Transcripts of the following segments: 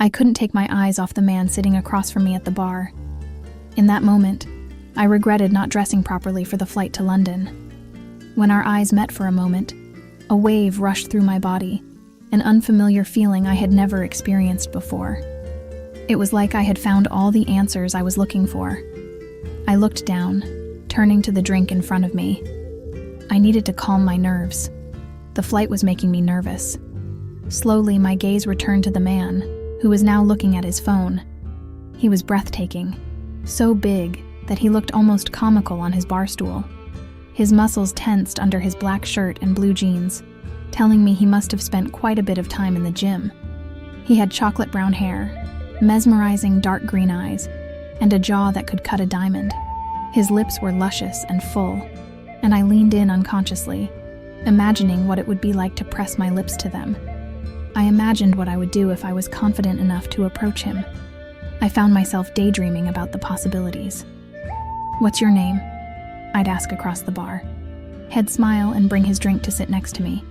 I couldn't take my eyes off the man sitting across from me at the bar. In that moment, I regretted not dressing properly for the flight to London. When our eyes met for a moment, a wave rushed through my body, an unfamiliar feeling I had never experienced before. It was like I had found all the answers I was looking for. I looked down, turning to the drink in front of me. I needed to calm my nerves. The flight was making me nervous. Slowly, my gaze returned to the man, who was now looking at his phone. He was breathtaking, so big that he looked almost comical on his bar stool. His muscles tensed under his black shirt and blue jeans, telling me he must have spent quite a bit of time in the gym. He had chocolate brown hair, mesmerizing dark green eyes, and a jaw that could cut a diamond. His lips were luscious and full, and I leaned in unconsciously, imagining what it would be like to press my lips to them. I imagined what I would do if I was confident enough to approach him. I found myself daydreaming about the possibilities. "What's your name?" I'd ask across the bar. He'd smile and bring his drink to sit next to me.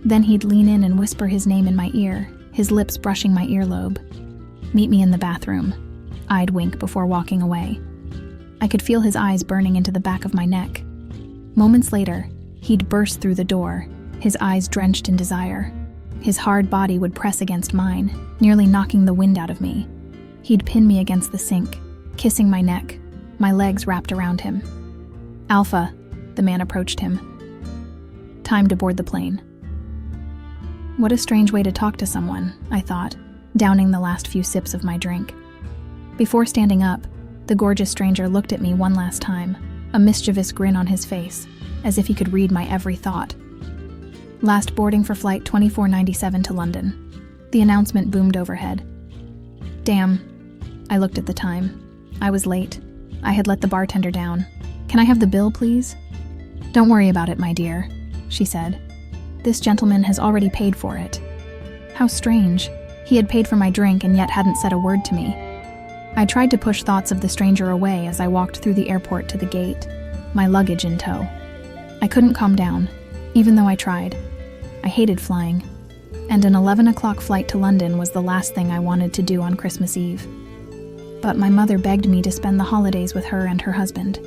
Then he'd lean in and whisper his name in my ear, his lips brushing my earlobe. "Meet me in the bathroom." I'd wink before walking away. I could feel his eyes burning into the back of my neck. Moments later, he'd burst through the door, his eyes drenched in desire. His hard body would press against mine, nearly knocking the wind out of me. He'd pin me against the sink, kissing my neck, my legs wrapped around him. "Alpha," the man approached him. "Time to board the plane." What a strange way to talk to someone, I thought, downing the last few sips of my drink. Before standing up, the gorgeous stranger looked at me one last time, a mischievous grin on his face, as if he could read my every thought. "Last boarding for flight 2497 to London." The announcement boomed overhead. Damn. I looked at the time. I was late. I had let the bartender down. "Can I have the bill, please?" "Don't worry about it, my dear," she said. "This gentleman has already paid for it." How strange. He had paid for my drink and yet hadn't said a word to me. I tried to push thoughts of the stranger away as I walked through the airport to the gate, my luggage in tow. I couldn't calm down, even though I tried. I hated flying, and an 11 o'clock flight to London was the last thing I wanted to do on Christmas Eve. But my mother begged me to spend the holidays with her and her husband.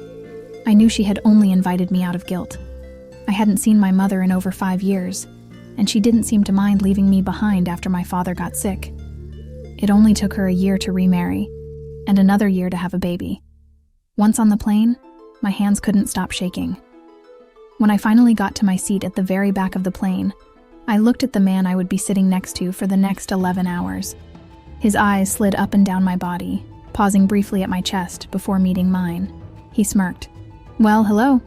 I knew she had only invited me out of guilt. I hadn't seen my mother in over 5 years, and she didn't seem to mind leaving me behind after my father got sick. It only took her a year to remarry, and another year to have a baby. Once on the plane, my hands couldn't stop shaking. When I finally got to my seat at the very back of the plane, I looked at the man I would be sitting next to for the next 11 hours. His eyes slid up and down my body, pausing briefly at my chest before meeting mine. He smirked. "Well, hello."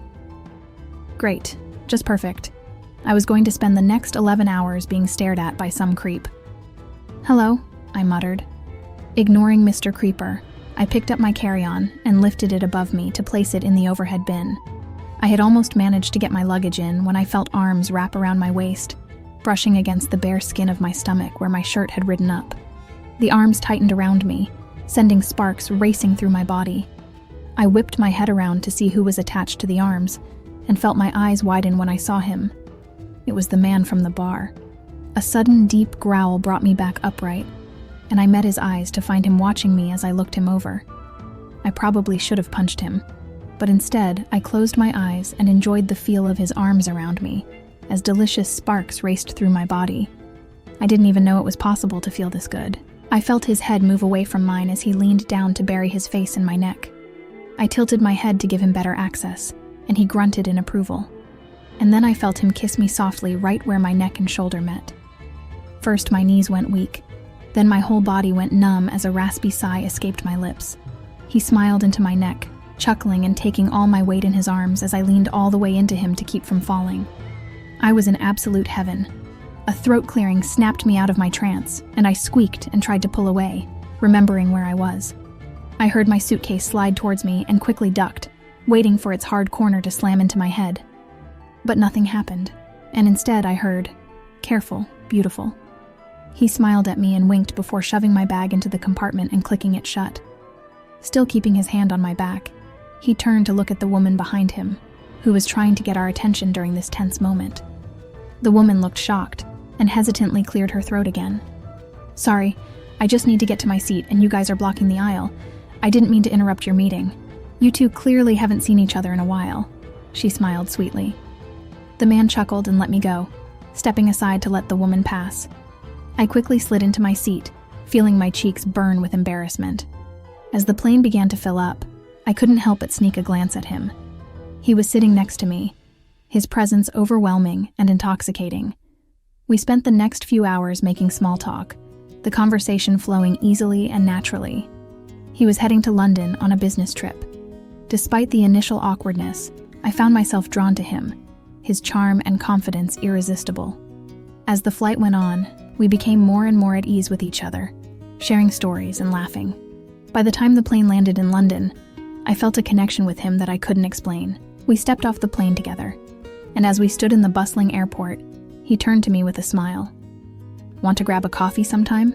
"Great. Just perfect. I was going to spend the next 11 hours being stared at by some creep." "Hello," I muttered. Ignoring Mr. Creeper, I picked up my carry-on and lifted it above me to place it in the overhead bin. I had almost managed to get my luggage in when I felt arms wrap around my waist, brushing against the bare skin of my stomach where my shirt had ridden up. The arms tightened around me, sending sparks racing through my body. I whipped my head around to see who was attached to the arms, and felt my eyes widen when I saw him. It was the man from the bar. A sudden deep growl brought me back upright, and I met his eyes to find him watching me as I looked him over. I probably should have punched him, but instead I closed my eyes and enjoyed the feel of his arms around me, as delicious sparks raced through my body. I didn't even know it was possible to feel this good. I felt his head move away from mine as he leaned down to bury his face in my neck. I tilted my head to give him better access, and he grunted in approval. And then I felt him kiss me softly right where my neck and shoulder met. First, my knees went weak. Then my whole body went numb as a raspy sigh escaped my lips. He smiled into my neck, chuckling and taking all my weight in his arms as I leaned all the way into him to keep from falling. I was in absolute heaven. A throat clearing snapped me out of my trance, and I squeaked and tried to pull away, remembering where I was. I heard my suitcase slide towards me and quickly ducked, waiting for its hard corner to slam into my head. But nothing happened, and instead I heard, "Careful, beautiful." He smiled at me and winked before shoving my bag into the compartment and clicking it shut. Still keeping his hand on my back, he turned to look at the woman behind him, who was trying to get our attention during this tense moment. The woman looked shocked and hesitantly cleared her throat again. "Sorry, I just need to get to my seat and you guys are blocking the aisle. I didn't mean to interrupt your meeting. You two clearly haven't seen each other in a while." She smiled sweetly. The man chuckled and let me go, stepping aside to let the woman pass. I quickly slid into my seat, feeling my cheeks burn with embarrassment. As the plane began to fill up, I couldn't help but sneak a glance at him. He was sitting next to me, his presence overwhelming and intoxicating. We spent the next few hours making small talk, the conversation flowing easily and naturally. He was heading to London on a business trip. Despite the initial awkwardness, I found myself drawn to him, his charm and confidence irresistible. As the flight went on, we became more and more at ease with each other, sharing stories and laughing. By the time the plane landed in London, I felt a connection with him that I couldn't explain. We stepped off the plane together, and as we stood in the bustling airport, he turned to me with a smile. "Want to grab a coffee sometime?"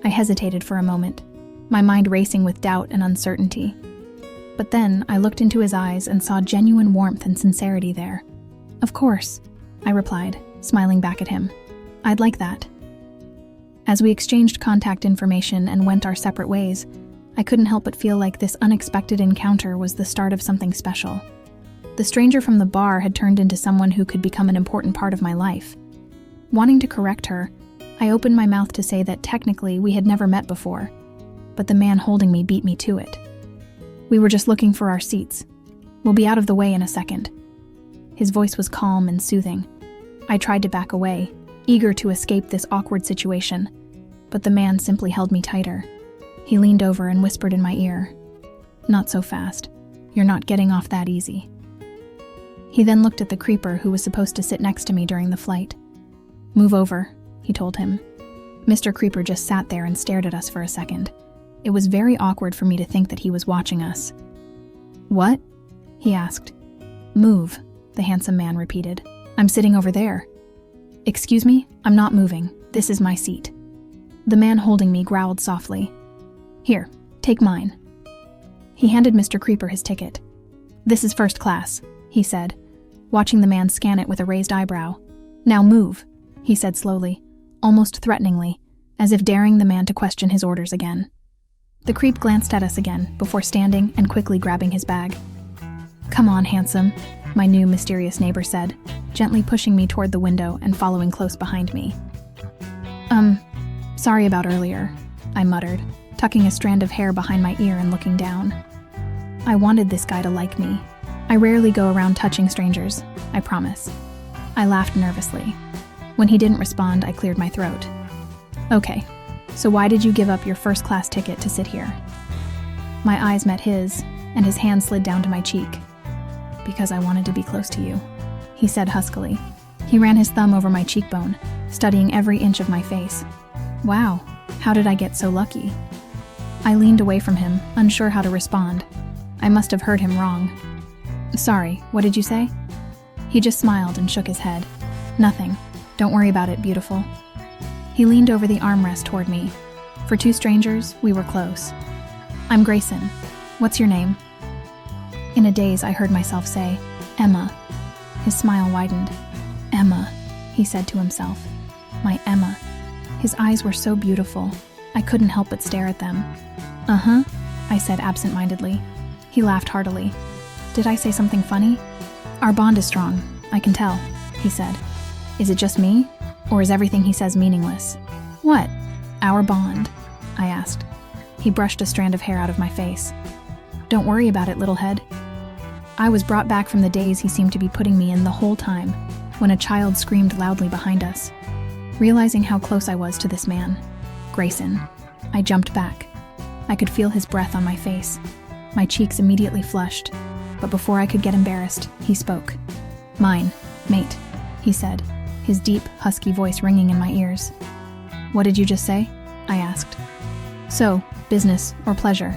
I hesitated for a moment, my mind racing with doubt and uncertainty. But then I looked into his eyes and saw genuine warmth and sincerity there. "Of course," I replied, smiling back at him. "I'd like that." As we exchanged contact information and went our separate ways, I couldn't help but feel like this unexpected encounter was the start of something special. The stranger from the bar had turned into someone who could become an important part of my life. Wanting to correct her, I opened my mouth to say that technically we had never met before, but the man holding me beat me to it. "We were just looking for our seats. We'll be out of the way in a second." His voice was calm and soothing. I tried to back away, eager to escape this awkward situation, but the man simply held me tighter. He leaned over and whispered in my ear, "Not so fast. You're not getting off that easy." He then looked at the creeper who was supposed to sit next to me during the flight. "Move over," he told him. Mr. Creeper just sat there and stared at us for a second. It was very awkward for me to think that he was watching us. "What?" he asked. "Move," the handsome man repeated. "I'm sitting over there." "Excuse me? I'm not moving. This is my seat." The man holding me growled softly. "Here, take mine." He handed Mr. Creeper his ticket. "This is first class," he said, watching the man scan it with a raised eyebrow. "Now move," he said slowly, almost threateningly, as if daring the man to question his orders again. The creep glanced at us again before standing and quickly grabbing his bag. "Come on, handsome," my new mysterious neighbor said, gently pushing me toward the window and following close behind me. Sorry about earlier," I muttered, tucking a strand of hair behind my ear and looking down. I wanted this guy to like me. I rarely go around touching strangers, I promise. I laughed nervously. When he didn't respond, I cleared my throat. "Okay, so why did you give up your first-class ticket to sit here?" My eyes met his, and his hand slid down to my cheek. "Because I wanted to be close to you," he said huskily. He ran his thumb over my cheekbone, studying every inch of my face. Wow, how did I get so lucky? I leaned away from him, unsure how to respond. I must have heard him wrong. "Sorry, what did you say?" He just smiled and shook his head. "Nothing. Don't worry about it, beautiful." He leaned over the armrest toward me. For two strangers, we were close. "I'm Grayson. What's your name?" In a daze, I heard myself say, "Emma." His smile widened. "Emma," he said to himself. "My Emma." His eyes were so beautiful, I couldn't help but stare at them. "Uh-huh," I said absent-mindedly. He laughed heartily. "Did I say something funny?" "Our bond is strong, I can tell," he said. "Is it just me, or is everything he says meaningless?" "What? Our bond?" I asked. He brushed a strand of hair out of my face. "Don't worry about it, little head." I was brought back from the daze he seemed to be putting me in the whole time, when a child screamed loudly behind us. Realizing how close I was to this man, Grayson, I jumped back. I could feel his breath on my face. My cheeks immediately flushed, but before I could get embarrassed, he spoke. "Mine, mate," he said, his deep, husky voice ringing in my ears. "What did you just say?" I asked. "So, business or pleasure?"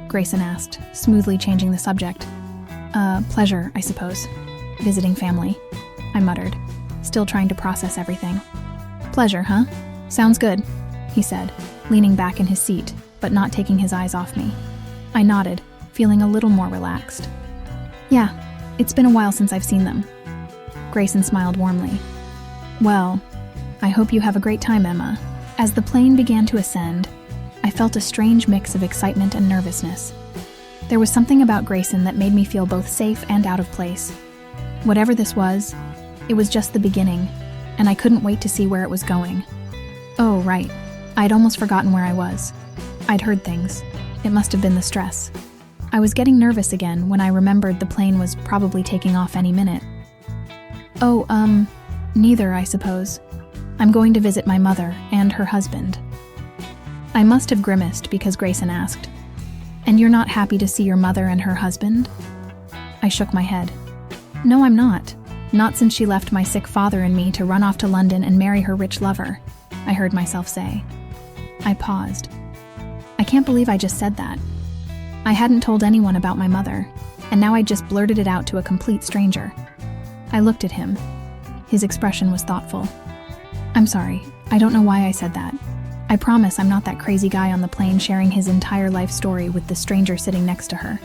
Grayson asked, smoothly changing the subject. Pleasure, I suppose. Visiting family," I muttered, still trying to process everything. "Pleasure, huh? Sounds good," he said, leaning back in his seat, but not taking his eyes off me. I nodded, feeling a little more relaxed. "Yeah, it's been a while since I've seen them." Grayson smiled warmly. "Well, I hope you have a great time, Emma," As the plane began to ascend, I felt a strange mix of excitement and nervousness. There was something about Grayson that made me feel both safe and out of place. Whatever this was, it was just the beginning, and I couldn't wait to see where it was going. Oh, right. I'd almost forgotten where I was. I'd heard things. It must have been the stress. I was getting nervous again when I remembered the plane was probably taking off any minute. Oh, neither, I suppose. I'm going to visit my mother and her husband. I must have grimaced because Grayson asked, "And you're not happy to see your mother and her husband?" I shook my head. "No, I'm not. Not since she left my sick father and me to run off to London and marry her rich lover," I heard myself say. I paused. I can't believe I just said that. I hadn't told anyone about my mother, and now I just blurted it out to a complete stranger. I looked at him. His expression was thoughtful. "I'm sorry. I don't know why I said that. I promise I'm not that crazy guy on the plane sharing his entire life story with the stranger sitting next to her."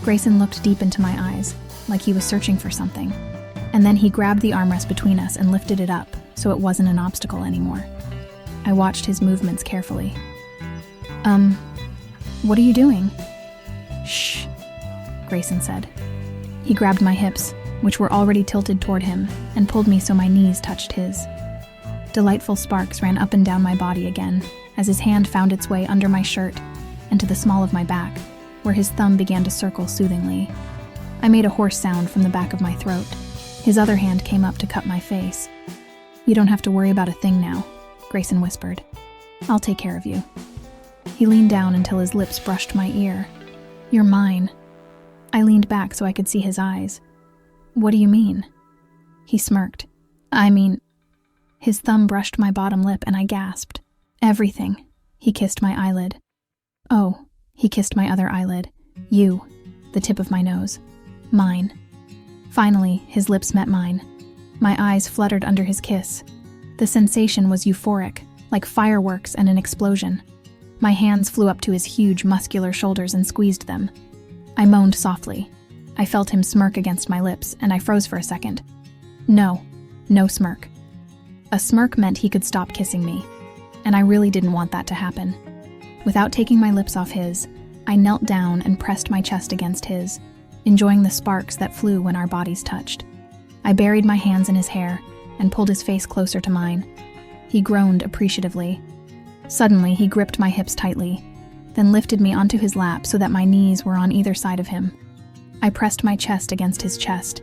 Grayson looked deep into my eyes, like he was searching for something, and then he grabbed the armrest between us and lifted it up so it wasn't an obstacle anymore. I watched his movements carefully. What are you doing?" "Shh," Grayson said. He grabbed my hips, which were already tilted toward him, and pulled me so my knees touched his. Delightful sparks ran up and down my body again as his hand found its way under my shirt and to the small of my back, where his thumb began to circle soothingly. I made a hoarse sound from the back of my throat. His other hand came up to cup my face. "You don't have to worry about a thing now," Grayson whispered. "I'll take care of you." He leaned down until his lips brushed my ear. "You're mine." I leaned back so I could see his eyes. "What do you mean?" He smirked. His thumb brushed my bottom lip and I gasped. "Everything." He kissed my eyelid. "Oh," he kissed my other eyelid. "You," the tip of my nose. "Mine." Finally, his lips met mine. My eyes fluttered under his kiss. The sensation was euphoric, like fireworks and an explosion. My hands flew up to his huge, muscular shoulders and squeezed them. I moaned softly. I felt him smirk against my lips, and I froze for a second. No smirk. A smirk meant he could stop kissing me, and I really didn't want that to happen. Without taking my lips off his, I knelt down and pressed my chest against his, enjoying the sparks that flew when our bodies touched. I buried my hands in his hair and pulled his face closer to mine. He groaned appreciatively. Suddenly, he gripped my hips tightly, then lifted me onto his lap so that my knees were on either side of him. I pressed my chest against his chest,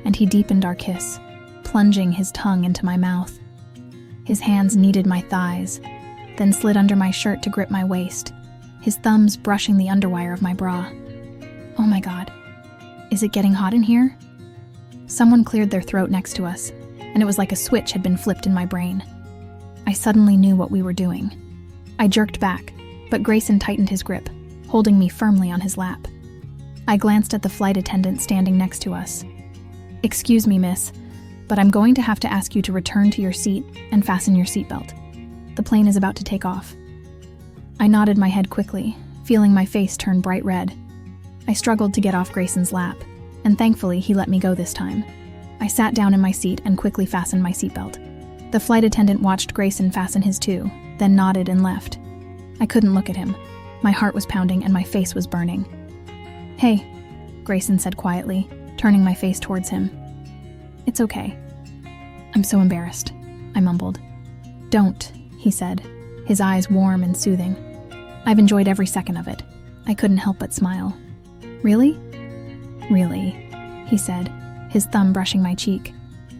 and he deepened our kiss, plunging his tongue into my mouth. His hands kneaded my thighs, then slid under my shirt to grip my waist, his thumbs brushing the underwire of my bra. Oh my God. Is it getting hot in here? Someone cleared their throat next to us, and it was like a switch had been flipped in my brain. I suddenly knew what we were doing. I jerked back, but Grayson tightened his grip, holding me firmly on his lap. I glanced at the flight attendant standing next to us. "Excuse me, miss, but I'm going to have to ask you to return to your seat and fasten your seatbelt. The plane is about to take off." I nodded my head quickly, feeling my face turn bright red. I struggled to get off Grayson's lap, and thankfully he let me go this time. I sat down in my seat and quickly fastened my seatbelt. The flight attendant watched Grayson fasten his too, then nodded and left. I couldn't look at him. My heart was pounding and my face was burning. "Hey," Grayson said quietly, turning my face towards him. "It's okay." "I'm so embarrassed," I mumbled. "Don't," he said, his eyes warm and soothing. "I've enjoyed every second of it." I couldn't help but smile. "Really?" "Really," he said, his thumb brushing my cheek.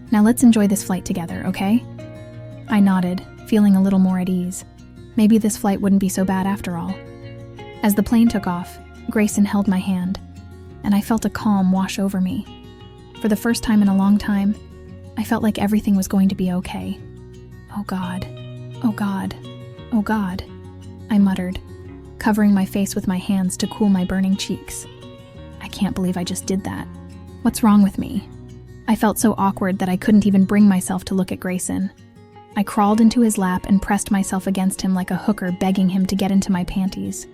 "Now let's enjoy this flight together, okay?" I nodded, feeling a little more at ease. Maybe this flight wouldn't be so bad after all. As the plane took off, Grayson held my hand, and I felt a calm wash over me. For the first time in a long time, I felt like everything was going to be okay. "Oh God, oh God, oh God," I muttered, covering my face with my hands to cool my burning cheeks. I can't believe I just did that. What's wrong with me? I felt so awkward that I couldn't even bring myself to look at Grayson. I crawled into his lap and pressed myself against him like a hooker begging him to get into my panties.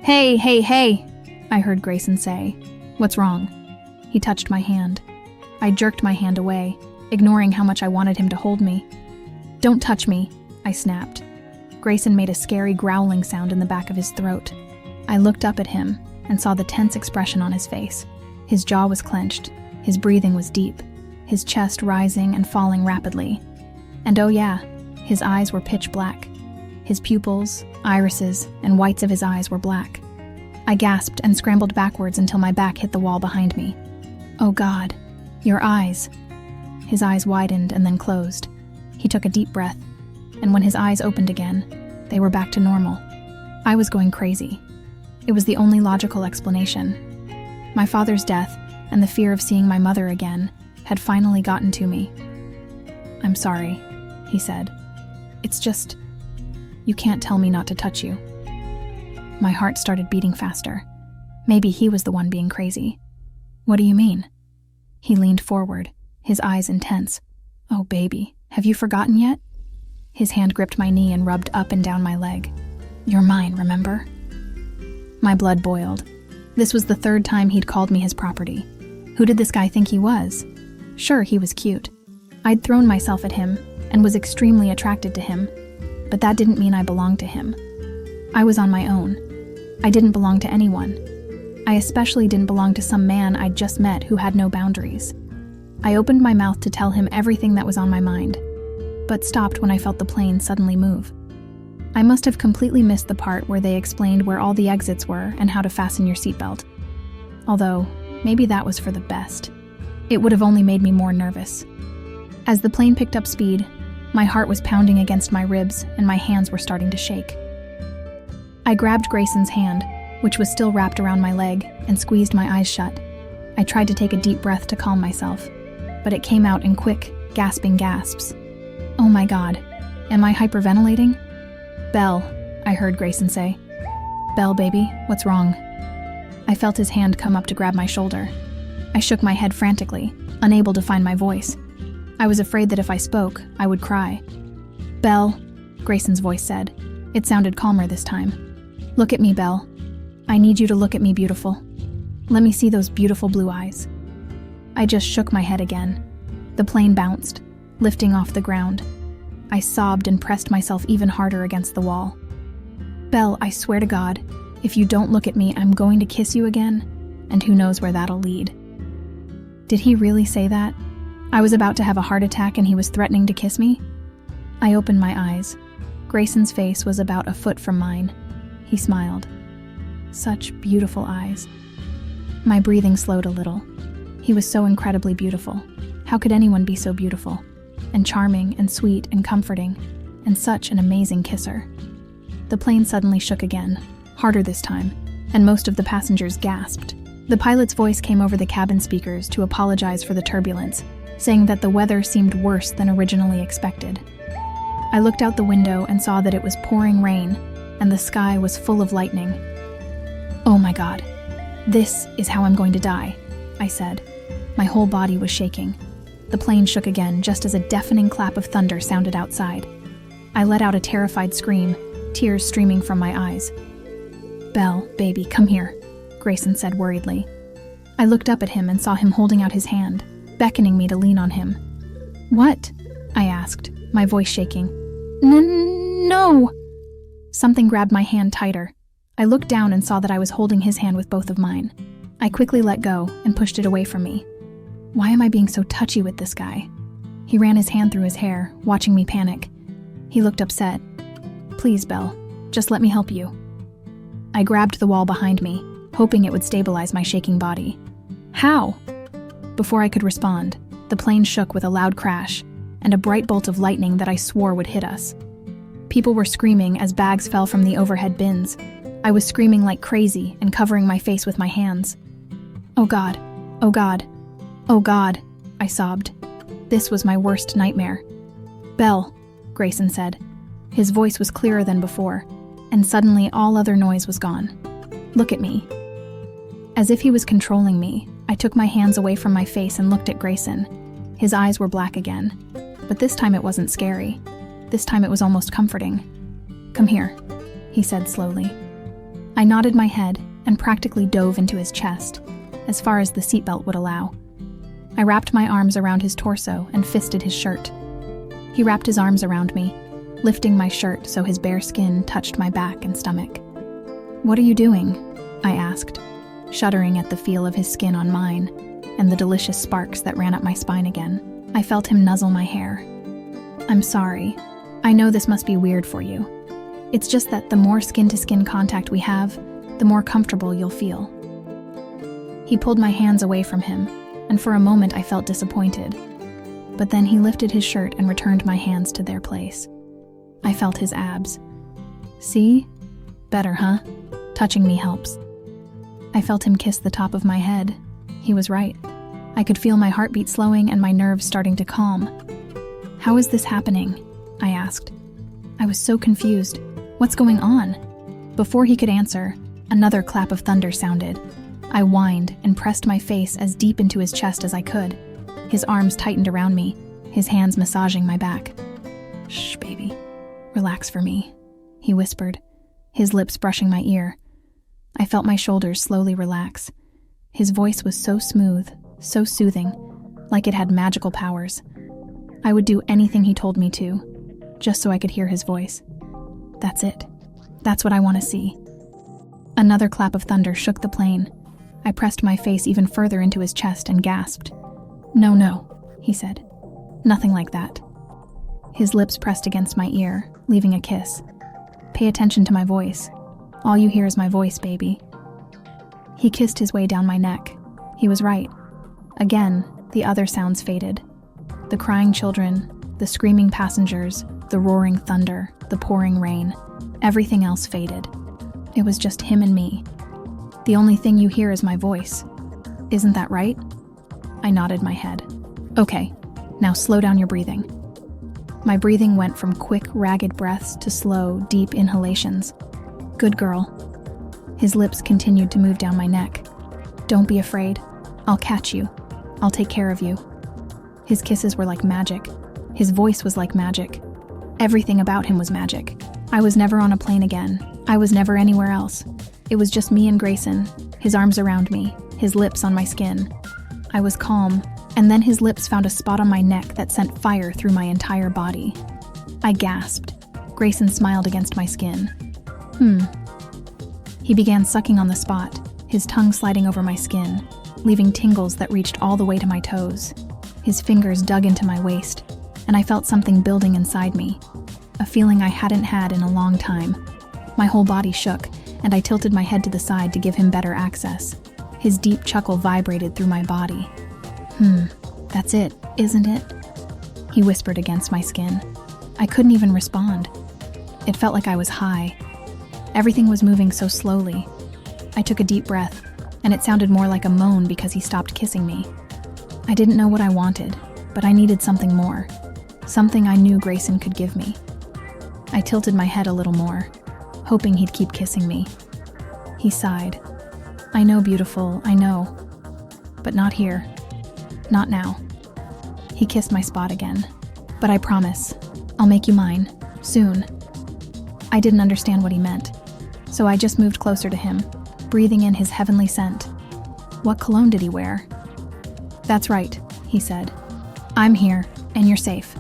"Hey, hey, hey," I heard Grayson say. "What's wrong?" He touched my hand. I jerked my hand away, ignoring how much I wanted him to hold me. "Don't touch me. I snapped. Grayson made a scary growling sound in the back of his throat. I looked up at him and saw the tense expression on his face. His jaw was clenched, his breathing was deep, his chest rising and falling rapidly. And oh yeah, his eyes were pitch black. His pupils, irises, and whites of his eyes were black. I gasped and scrambled backwards until my back hit the wall behind me. Oh God, your eyes. His eyes widened and then closed. He took a deep breath, and when his eyes opened again, they were back to normal. I was going crazy. It was the only logical explanation. My father's death and the fear of seeing my mother again had finally gotten to me. "I'm sorry," he said. "It's just, you can't tell me not to touch you." My heart started beating faster. Maybe he was the one being crazy. "What do you mean?" He leaned forward, his eyes intense. "Oh, baby, have you forgotten yet?" His hand gripped my knee and rubbed up and down my leg. "You're mine, remember?" My blood boiled. This was the third time he'd called me his property. Who did this guy think he was? Sure, he was cute. I'd thrown myself at him and was extremely attracted to him, but that didn't mean I belonged to him. I was on my own. I didn't belong to anyone. I especially didn't belong to some man I'd just met who had no boundaries. I opened my mouth to tell him everything that was on my mind, but stopped when I felt the plane suddenly move. I must have completely missed the part where they explained where all the exits were and how to fasten your seatbelt. Although, maybe that was for the best. It would have only made me more nervous. As the plane picked up speed, my heart was pounding against my ribs and my hands were starting to shake. I grabbed Grayson's hand, which was still wrapped around my leg, and squeezed my eyes shut. I tried to take a deep breath to calm myself, but it came out in quick, gasping gasps. "Oh my God, am I hyperventilating?" "Belle," I heard Grayson say. "Belle, baby, what's wrong?" I felt his hand come up to grab my shoulder. I shook my head frantically, unable to find my voice. I was afraid that if I spoke, I would cry. "Belle," Grayson's voice said. It sounded calmer this time. "Look at me, Belle. I need you to look at me, beautiful. Let me see those beautiful blue eyes." I just shook my head again. The plane bounced, lifting off the ground. I sobbed and pressed myself even harder against the wall. "Belle, I swear to God, if you don't look at me, I'm going to kiss you again, and who knows where that'll lead." Did he really say that? I was about to have a heart attack and he was threatening to kiss me? I opened my eyes. Grayson's face was about a foot from mine. He smiled. Such beautiful eyes. My breathing slowed a little. He was so incredibly beautiful. How could anyone be so beautiful? And charming and sweet and comforting, and such an amazing kisser. The plane suddenly shook again, harder this time, and most of the passengers gasped. The pilot's voice came over the cabin speakers to apologize for the turbulence, saying that the weather seemed worse than originally expected. I looked out the window and saw that it was pouring rain, and the sky was full of lightning. "Oh my God, this is how I'm going to die," I said. My whole body was shaking. The plane shook again just as a deafening clap of thunder sounded outside. I let out a terrified scream, tears streaming from my eyes. "Belle, baby, come here," Grayson said worriedly. I looked up at him and saw him holding out his hand, beckoning me to lean on him. "What?" I asked, my voice shaking. No! Something grabbed my hand tighter. I looked down and saw that I was holding his hand with both of mine. I quickly let go and pushed it away from me. Why am I being so touchy with this guy? He ran his hand through his hair, watching me panic. He looked upset. "Please, Belle, just let me help you." I grabbed the wall behind me, hoping it would stabilize my shaking body. "How?" Before I could respond, the plane shook with a loud crash, and a bright bolt of lightning that I swore would hit us. People were screaming as bags fell from the overhead bins. I was screaming like crazy and covering my face with my hands. "Oh God, oh God, oh God," I sobbed. This was my worst nightmare. "Belle," Grayson said. His voice was clearer than before, and suddenly all other noise was gone. "Look at me." As if he was controlling me, I took my hands away from my face and looked at Grayson. His eyes were black again, but this time it wasn't scary. This time it was almost comforting. "Come here," he said slowly. I nodded my head and practically dove into his chest, as far as the seatbelt would allow. I wrapped my arms around his torso and fisted his shirt. He wrapped his arms around me, lifting my shirt so his bare skin touched my back and stomach. "What are you doing?" I asked, shuddering at the feel of his skin on mine and the delicious sparks that ran up my spine again. I felt him nuzzle my hair. "I'm sorry. I know this must be weird for you. It's just that the more skin-to-skin contact we have, the more comfortable you'll feel." He pulled my hands away from him, and for a moment I felt disappointed. But then he lifted his shirt and returned my hands to their place. I felt his abs. "See? Better, huh? Touching me helps." I felt him kiss the top of my head. He was right. I could feel my heartbeat slowing and my nerves starting to calm. "How is this happening?" I asked. I was so confused. "What's going on?" Before he could answer, another clap of thunder sounded. I whined and pressed my face as deep into his chest as I could. His arms tightened around me, his hands massaging my back. "Shh, baby. Relax for me," he whispered, his lips brushing my ear. I felt my shoulders slowly relax. His voice was so smooth, so soothing, like it had magical powers. I would do anything he told me to, just so I could hear his voice. That's it. That's what I want to see. Another clap of thunder shook the plane. I pressed my face even further into his chest and gasped. No, he said. "Nothing like that." His lips pressed against my ear, leaving a kiss. "Pay attention to my voice. All you hear is my voice, baby." He kissed his way down my neck. He was right. Again, the other sounds faded. The crying children, the screaming passengers, the roaring thunder, the pouring rain. Everything else faded. It was just him and me. The only thing you hear is my voice. Isn't that right? I nodded my head. "Okay, now slow down your breathing." My breathing went from quick, ragged breaths to slow, deep inhalations. "Good girl." His lips continued to move down my neck. "Don't be afraid. I'll catch you. I'll take care of you." His kisses were like magic. His voice was like magic. Everything about him was magic. I was never on a plane again. I was never anywhere else. It was just me and Grayson, his arms around me, his lips on my skin. I was calm, and then his lips found a spot on my neck that sent fire through my entire body. I gasped. Grayson smiled against my skin. He began sucking on the spot, his tongue sliding over my skin, leaving tingles that reached all the way to my toes. His fingers dug into my waist, and I felt something building inside me, a feeling I hadn't had in a long time. My whole body shook, and I tilted my head to the side to give him better access. His deep chuckle vibrated through my body. That's it, isn't it?" he whispered against my skin. I couldn't even respond. It felt like I was high. Everything was moving so slowly. I took a deep breath, and it sounded more like a moan because he stopped kissing me. I didn't know what I wanted, but I needed something more. Something I knew Grayson could give me. I tilted my head a little more, hoping he'd keep kissing me. He sighed. "I know, beautiful, I know. But not here. Not now." He kissed my spot again. "But I promise, I'll make you mine. Soon." I didn't understand what he meant, so I just moved closer to him, breathing in his heavenly scent. What cologne did he wear? "That's right," he said. "I'm here, and you're safe.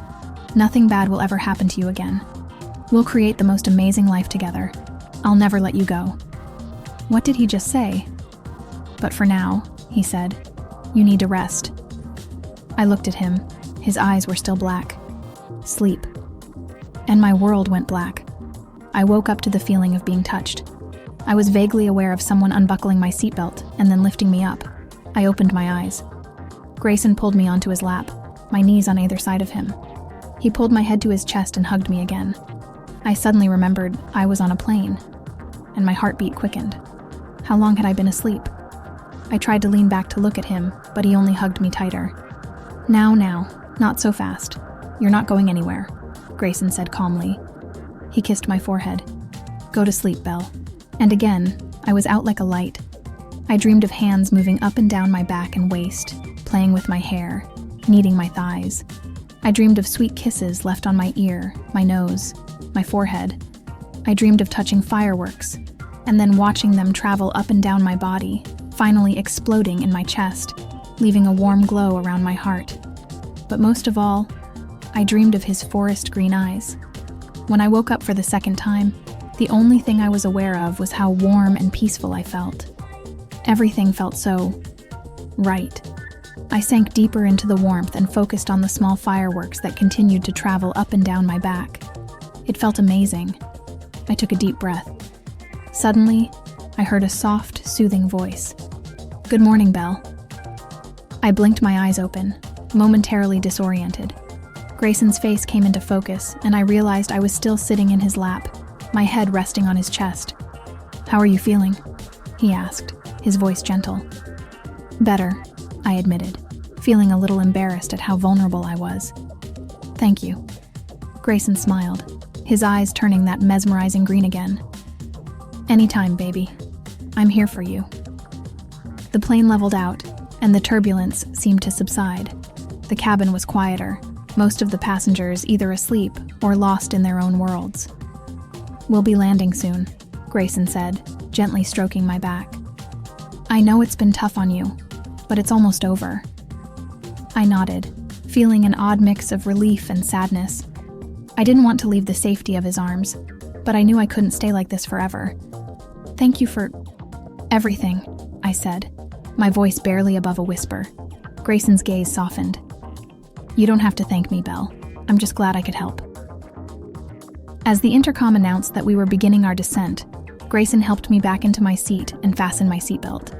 Nothing bad will ever happen to you again. We'll create the most amazing life together. I'll never let you go." What did he just say? "But for now," he said, "you need to rest." I looked at him. His eyes were still black. Sleep. And my world went black. I woke up to the feeling of being touched. I was vaguely aware of someone unbuckling my seatbelt and then lifting me up. I opened my eyes. Grayson pulled me onto his lap, my knees on either side of him. He pulled my head to his chest and hugged me again. I suddenly remembered I was on a plane, and my heartbeat quickened. How long had I been asleep? I tried to lean back to look at him, but he only hugged me tighter. Now, not so fast. You're not going anywhere," Grayson said calmly. He kissed my forehead. "Go to sleep, Belle." And again, I was out like a light. I dreamed of hands moving up and down my back and waist, playing with my hair, kneading my thighs. I dreamed of sweet kisses left on my ear, my nose, my forehead. I dreamed of touching fireworks, and then watching them travel up and down my body, finally exploding in my chest, leaving a warm glow around my heart. But most of all, I dreamed of his forest green eyes. When I woke up for the second time, the only thing I was aware of was how warm and peaceful I felt. Everything felt so right. I sank deeper into the warmth and focused on the small fireworks that continued to travel up and down my back. It felt amazing. I took a deep breath. Suddenly, I heard a soft, soothing voice. "Good morning, Belle." I blinked my eyes open, momentarily disoriented. Grayson's face came into focus, and I realized I was still sitting in his lap, my head resting on his chest. "How are you feeling?" he asked, his voice gentle. "Better," I admitted, feeling a little embarrassed at how vulnerable I was. "Thank you." Grayson smiled, his eyes turning that mesmerizing green again. "Anytime, baby. I'm here for you." The plane leveled out, and the turbulence seemed to subside. The cabin was quieter, most of the passengers either asleep or lost in their own worlds. "We'll be landing soon," Grayson said, gently stroking my back. "I know it's been tough on you, but it's almost over." I nodded, feeling an odd mix of relief and sadness. I didn't want to leave the safety of his arms, but I knew I couldn't stay like this forever. "Thank you for everything," I said, my voice barely above a whisper. Grayson's gaze softened. "You don't have to thank me, Belle. I'm just glad I could help." As the intercom announced that we were beginning our descent, Grayson helped me back into my seat and fastened my seatbelt.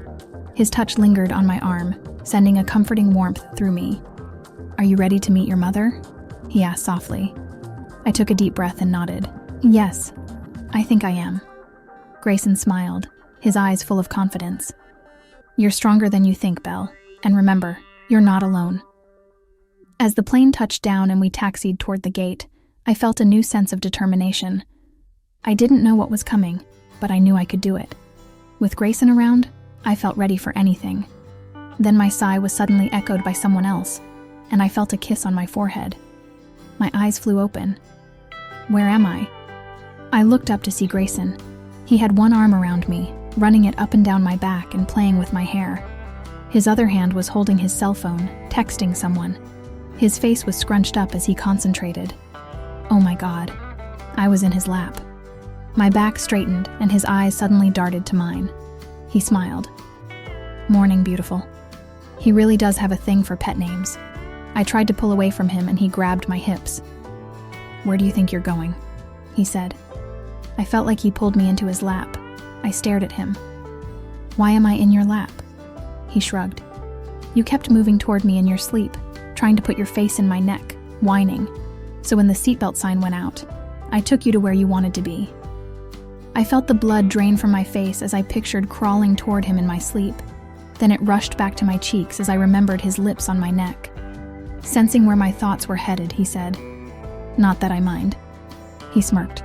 His touch lingered on my arm, sending a comforting warmth through me. "Are you ready to meet your mother?" he asked softly. I took a deep breath and nodded. "Yes, I think I am." Grayson smiled, his eyes full of confidence. "You're stronger than you think, Belle, and remember, you're not alone." As the plane touched down and we taxied toward the gate, I felt a new sense of determination. I didn't know what was coming, but I knew I could do it. With Grayson around, I felt ready for anything. Then my sigh was suddenly echoed by someone else, and I felt a kiss on my forehead. My eyes flew open. Where am I? I looked up to see Grayson. He had one arm around me, running it up and down my back and playing with my hair. His other hand was holding his cell phone, texting someone. His face was scrunched up as he concentrated. Oh my God. I was in his lap. My back straightened and his eyes suddenly darted to mine. He smiled. "Morning, beautiful." He really does have a thing for pet names. I tried to pull away from him and he grabbed my hips. "Where do you think you're going?" he said. I felt like he pulled me into his lap. I stared at him. "Why am I in your lap?" He shrugged. "You kept moving toward me in your sleep, trying to put your face in my neck, whining. So when the seatbelt sign went out, I took you to where you wanted to be." I felt the blood drain from my face as I pictured crawling toward him in my sleep. Then it rushed back to my cheeks as I remembered his lips on my neck. Sensing where my thoughts were headed, he said, "Not that I mind." He smirked.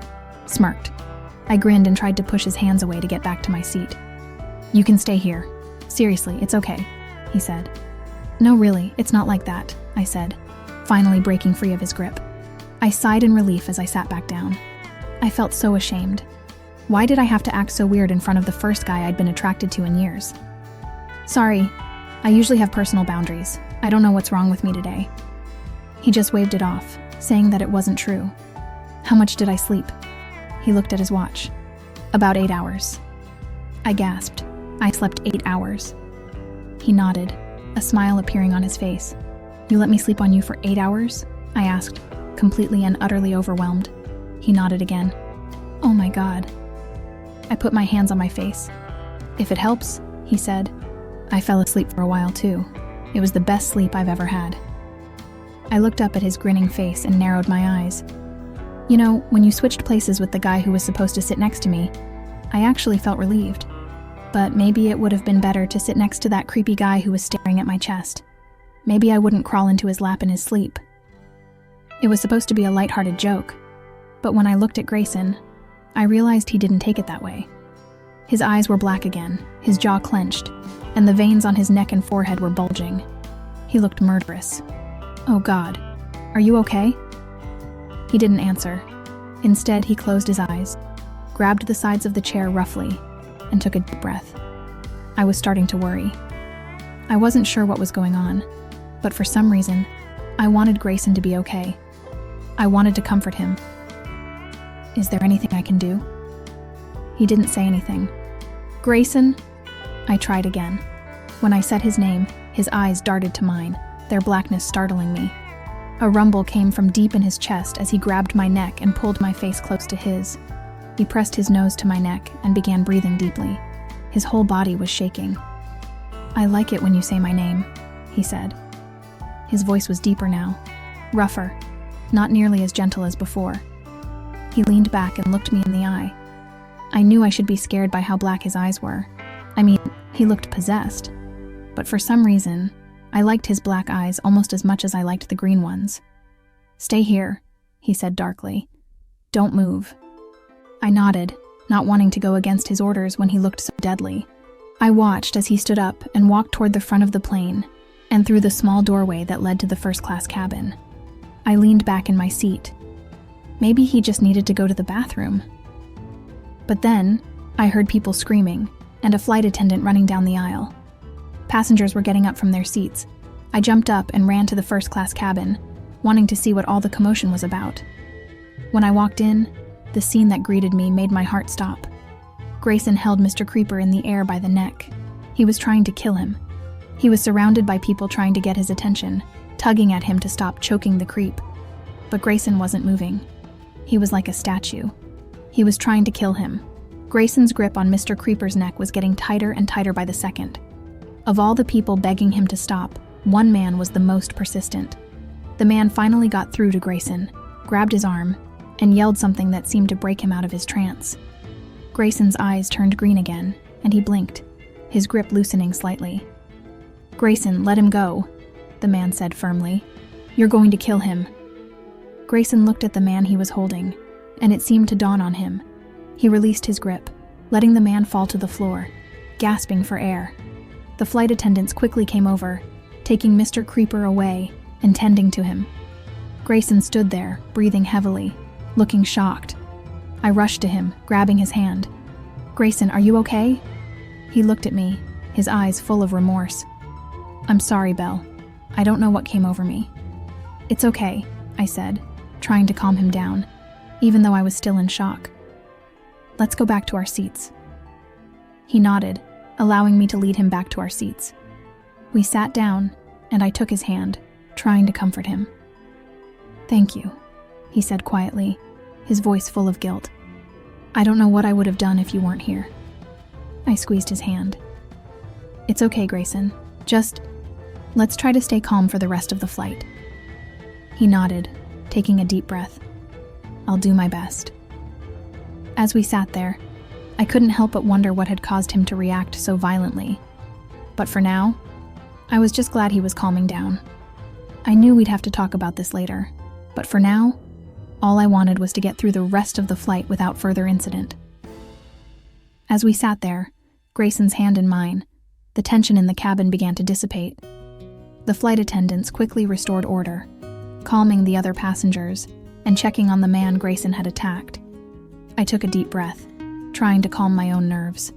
I grinned and tried to push his hands away to get back to my seat. "You can stay here. Seriously, it's okay," he said. "No, really, it's not like that," I said, finally breaking free of his grip. I sighed in relief as I sat back down. I felt so ashamed. Why did I have to act so weird in front of the first guy I'd been attracted to in years? "Sorry, I usually have personal boundaries. I don't know what's wrong with me today." He just waved it off, saying that it wasn't true. "How much did I sleep?" He looked at his watch. "About 8 hours." I gasped. I slept 8 hours. He nodded, a smile appearing on his face. "You let me sleep on you for 8 hours?" I asked, completely and utterly overwhelmed. He nodded again. "Oh my God." I put my hands on my face. "If it helps," he said. I fell asleep for a while too. It was the best sleep I've ever had. I looked up at his grinning face and narrowed my eyes. "You know, when you switched places with the guy who was supposed to sit next to me, I actually felt relieved. But maybe it would have been better to sit next to that creepy guy who was staring at my chest. Maybe I wouldn't crawl into his lap in his sleep." It was supposed to be a lighthearted joke, but when I looked at Grayson, I realized he didn't take it that way. His eyes were black again, his jaw clenched, and the veins on his neck and forehead were bulging. He looked murderous. "Oh God, are you okay?" He didn't answer. Instead, he closed his eyes, grabbed the sides of the chair roughly, and took a deep breath. I was starting to worry. I wasn't sure what was going on, but for some reason, I wanted Grayson to be okay. I wanted to comfort him. Is there anything I can do?" He didn't say anything. "Grayson?" I tried again. When I said his name, his eyes darted to mine, their blackness startling me. A rumble came from deep in his chest as he grabbed my neck and pulled my face close to his. He pressed his nose to my neck and began breathing deeply. His whole body was shaking. "I like it when you say my name," he said. His voice was deeper now, rougher, not nearly as gentle as before. He leaned back and looked me in the eye. I knew I should be scared by how black his eyes were. I mean, he looked possessed. But for some reason, I liked his black eyes almost as much as I liked the green ones. "Stay here," he said darkly. "Don't move." I nodded, not wanting to go against his orders when he looked so deadly. I watched as he stood up and walked toward the front of the plane and through the small doorway that led to the first-class cabin. I leaned back in my seat. Maybe he just needed to go to the bathroom. But then, I heard people screaming and a flight attendant running down the aisle. Passengers were getting up from their seats. I jumped up and ran to the first-class cabin, wanting to see what all the commotion was about. When I walked in, the scene that greeted me made my heart stop. Grayson held Mr. Creeper in the air by the neck. He was trying to kill him. He was surrounded by people trying to get his attention, tugging at him to stop choking the creep. But Grayson wasn't moving. He was like a statue. He was trying to kill him. Grayson's grip on Mr. Creeper's neck was getting tighter and tighter by the second. Of all the people begging him to stop, one man was the most persistent. The man finally got through to Grayson, grabbed his arm, and yelled something that seemed to break him out of his trance. Grayson's eyes turned green again, and he blinked, his grip loosening slightly. "Grayson, let him go," the man said firmly. "You're going to kill him." Grayson looked at the man he was holding, and it seemed to dawn on him. He released his grip, letting the man fall to the floor, gasping for air. The flight attendants quickly came over, taking Mr. Creeper away and tending to him. Grayson stood there, breathing heavily, looking shocked. I rushed to him, grabbing his hand. "Grayson, are you okay?" He looked at me, his eyes full of remorse. "I'm sorry, Belle. I don't know what came over me." "It's okay," I said, trying to calm him down, even though I was still in shock. "Let's go back to our seats." He nodded, allowing me to lead him back to our seats. We sat down, and I took his hand, trying to comfort him. "Thank you," he said quietly, his voice full of guilt. "I don't know what I would have done if you weren't here." I squeezed his hand. "It's okay, Grayson. Just, let's try to stay calm for the rest of the flight." He nodded, taking a deep breath. "I'll do my best." As we sat there, I couldn't help but wonder what had caused him to react so violently. But for now, I was just glad he was calming down. I knew we'd have to talk about this later, but for now, all I wanted was to get through the rest of the flight without further incident. As we sat there, Grayson's hand in mine, the tension in the cabin began to dissipate. The flight attendants quickly restored order, calming the other passengers and checking on the man Grayson had attacked. I took a deep breath, trying to calm my own nerves.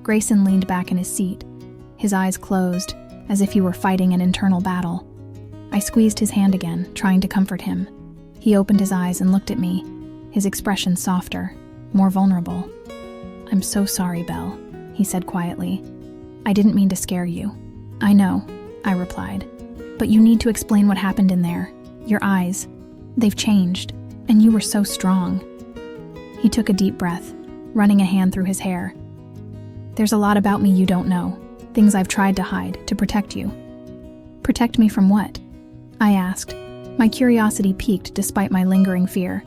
Grayson leaned back in his seat, his eyes closed, as if he were fighting an internal battle. I squeezed his hand again, trying to comfort him. He opened his eyes and looked at me, his expression softer, more vulnerable. "I'm so sorry, Belle," he said quietly. "I didn't mean to scare you." "I know," I replied. "But you need to explain what happened in there. Your eyes, they've changed, and you were so strong." He took a deep breath, running a hand through his hair. "There's a lot about me you don't know, things I've tried to hide to protect you." "Protect me from what?" I asked, my curiosity piqued despite my lingering fear.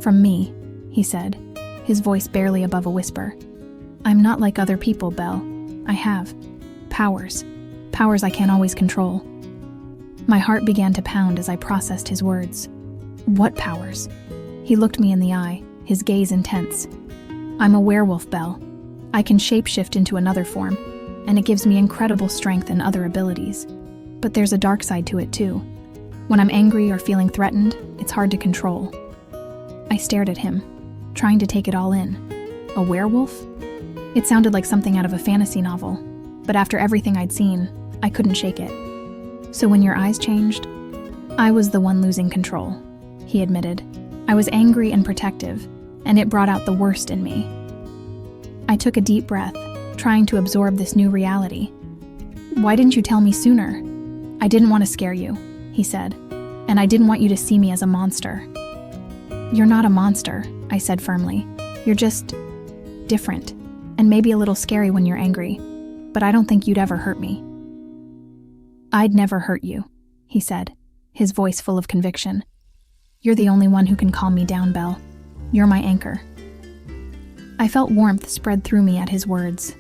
"From me," he said, his voice barely above a whisper. "I'm not like other people, Belle. I have powers I can't always control." My heart began to pound as I processed his words. "What powers?" He looked me in the eye, his gaze intense. "I'm a werewolf, Belle. I can shapeshift into another form, and it gives me incredible strength and other abilities. But there's a dark side to it too. When I'm angry or feeling threatened, it's hard to control." I stared at him, trying to take it all in. A werewolf? It sounded like something out of a fantasy novel, but after everything I'd seen, I couldn't shake it. "So when your eyes changed?" "I was the one losing control," he admitted. I was angry and protective, and it brought out the worst in me. I took a deep breath, trying to absorb this new reality. "Why didn't you tell me sooner?" "I didn't want to scare you," he said, "and I didn't want you to see me as a monster." "You're not a monster," I said firmly. "You're just different, and maybe a little scary when you're angry, but I don't think you'd ever hurt me." "I'd never hurt you," he said, his voice full of conviction. "You're the only one who can calm me down, Belle. You're my anchor." I felt warmth spread through me at his words.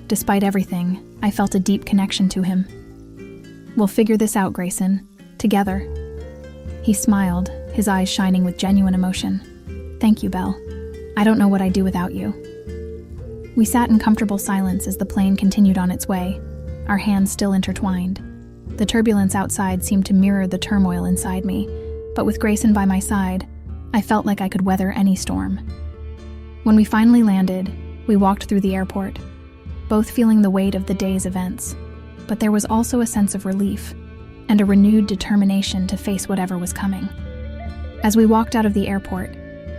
Despite everything, I felt a deep connection to him. "We'll figure this out, Grayson. Together." He smiled, his eyes shining with genuine emotion. "Thank you, Belle. I don't know what I'd do without you." We sat in comfortable silence as the plane continued on its way, our hands still intertwined. The turbulence outside seemed to mirror the turmoil inside me, but with Grayson by my side, I felt like I could weather any storm. When we finally landed, we walked through the airport, both feeling the weight of the day's events, but there was also a sense of relief and a renewed determination to face whatever was coming. As we walked out of the airport,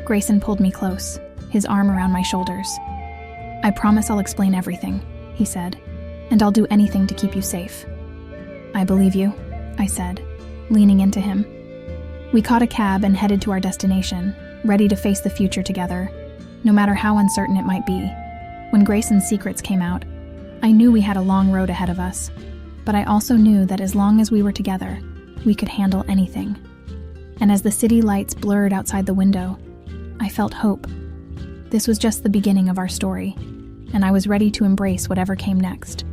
Grayson pulled me close, his arm around my shoulders. "I promise I'll explain everything," he said, "and I'll do anything to keep you safe." "I believe you," I said, leaning into him. We caught a cab and headed to our destination, ready to face the future together, no matter how uncertain it might be. When Grayson's secrets came out, I knew we had a long road ahead of us, but I also knew that as long as we were together, we could handle anything. And as the city lights blurred outside the window, I felt hope. This was just the beginning of our story, and I was ready to embrace whatever came next.